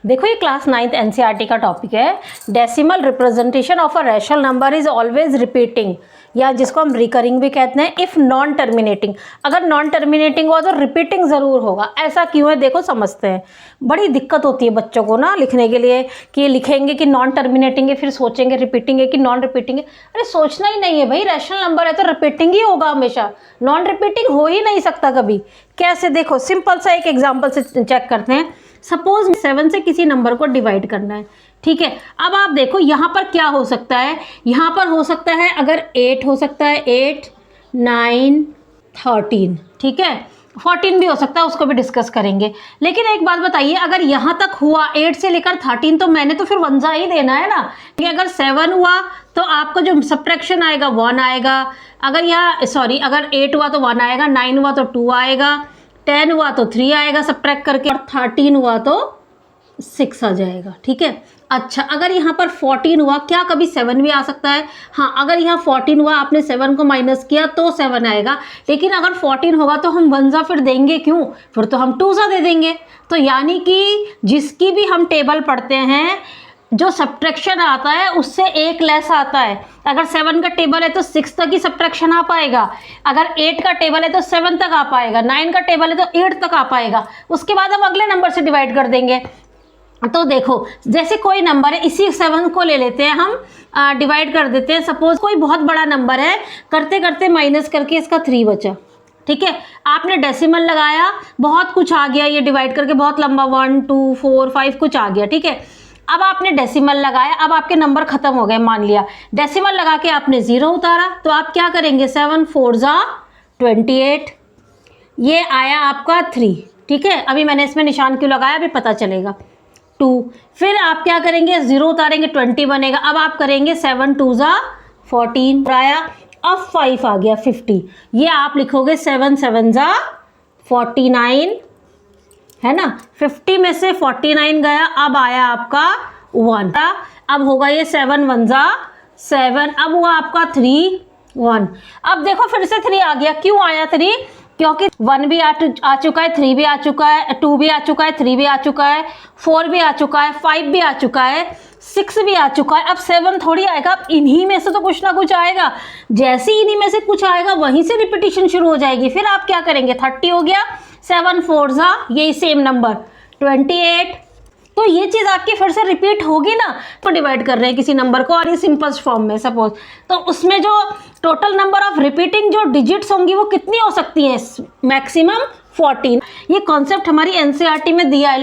देखो ये class 9th NCERT का टॉपिक है। Decimal representation of a rational number is always repeating, या जिसको हम रिकरिंग भी कहते हैं, इफ नॉन टर्मिनेटिंग। अगर नॉन टर्मिनेटिंग हुआ तो रिपीटिंग ज़रूर होगा। ऐसा क्यों है देखो समझते हैं। बड़ी दिक्कत होती है बच्चों को ना लिखने के लिए कि लिखेंगे कि नॉन टर्मिनेटिंग है, फिर सोचेंगे रिपीटिंग है कि नॉन रिपीटिंग है। अरे सोचना ही नहीं है भाई, रैशनल नंबर है तो रिपीटिंग ही होगा हमेशा, नॉन रिपीटिंग हो ही नहीं सकता कभी। कैसे देखो, सिंपल सा एक एग्जाम्पल से चेक करते हैं। सपोज 7 से किसी नंबर को डिवाइड करना है, ठीक है। अब आप देखो यहाँ पर क्या हो सकता है, यहाँ पर हो सकता है अगर 8 हो सकता है, 8, 9, 13, ठीक है। 14 भी हो सकता है, उसको भी डिस्कस करेंगे। लेकिन एक बात बताइए, अगर यहाँ तक हुआ 8 से लेकर 13 तो मैंने तो फिर 1 ही देना है ना। कि अगर 7 हुआ तो आपका जो सब्ट्रैक्शन आएगा 1 आएगा। अगर अगर 8 हुआ तो 1 आएगा, 9 हुआ तो 2 आएगा, 10 हुआ तो 3 आएगा सब्ट्रैक्ट करके, और 13 हुआ तो 6 आ जाएगा, ठीक है। अच्छा, अगर यहाँ पर 14 हुआ, क्या कभी 7 भी आ सकता है? हाँ, अगर यहाँ 14 हुआ, आपने 7 को माइनस किया तो 7 आएगा। लेकिन अगर 14 होगा तो हम 1 फिर देंगे क्यों? फिर तो हम 2 दे देंगे। तो यानी कि जिसकी भी हम टेबल पढ़ते हैं, जो सब्ट्रैक्शन आता है उससे एक लेस आता है। अगर 7 का टेबल है तो 6 तक ही सब्ट्रैक्शन आ पाएगा। अगर 8 का टेबल है तो 7 तक आ पाएगा। 9 का टेबल है तो 8 तक आ पाएगा। उसके बाद हम अगले नंबर से डिवाइड कर देंगे। तो देखो, जैसे कोई नंबर है, इसी 7 को ले लेते हैं हम, डिवाइड कर देते हैं। सपोज कोई बहुत बड़ा नंबर है, करते करते माइनस करके इसका 3 बचा, ठीक है। आपने डेसिमल लगाया, बहुत कुछ आ गया, ये डिवाइड करके बहुत लंबा 1, 2, 4, 5 कुछ आ गया, ठीक है। अब आपने डेसिमल लगाया, अब आपके नंबर खत्म हो गए, मान लिया डेसिमल लगा के आपने 0 उतारा, तो आप क्या करेंगे? 7 4 28, ये आया आपका 3, ठीक है। अभी मैंने इसमें निशान क्यों लगाया अभी पता चलेगा। 2, फिर आप क्या करेंगे? 0 उतारेंगे, 20 बनेगा। अब आप करेंगे 7 2 14 आया, अब 5 आ गया 50। ये आप लिखोगे 7 7 49, है ना। 50 में से 49 गया, अब आया आपका 1। अब होगा ये 7 1 7, अब हुआ आपका 3 1। अब देखो फिर से 3 आ गया। क्यों आया 3? क्योंकि 1 भी आ चुका है, 3 भी आ चुका है, 2 भी आ चुका है, 3 भी आ चुका है, 4 भी आ चुका है, 5 भी आ चुका है, 6 भी आ चुका है। अब 7 थोड़ी आएगा, अब इन्हीं में से तो कुछ ना कुछ आएगा। जैसे ही इन्हीं में से कुछ आएगा वहीं से रिपीटिशन शुरू हो जाएगी। फिर आप क्या करेंगे? 30 हो गया, 7 4 यही सेम नंबर 28। तो ये चीज़ आपकी फिर से रिपीट होगी ना। तो डिवाइड कर रहे हैं किसी नंबर को, और ये सिंपल फॉर्म में सपोज, तो उसमें जो टोटल नंबर ऑफ रिपीटिंग जो डिजिट्स होंगी वो कितनी हो सकती हैं? मैक्सिमम 14। ये कॉन्सेप्ट हमारी एनसीईआरटी में दिया है।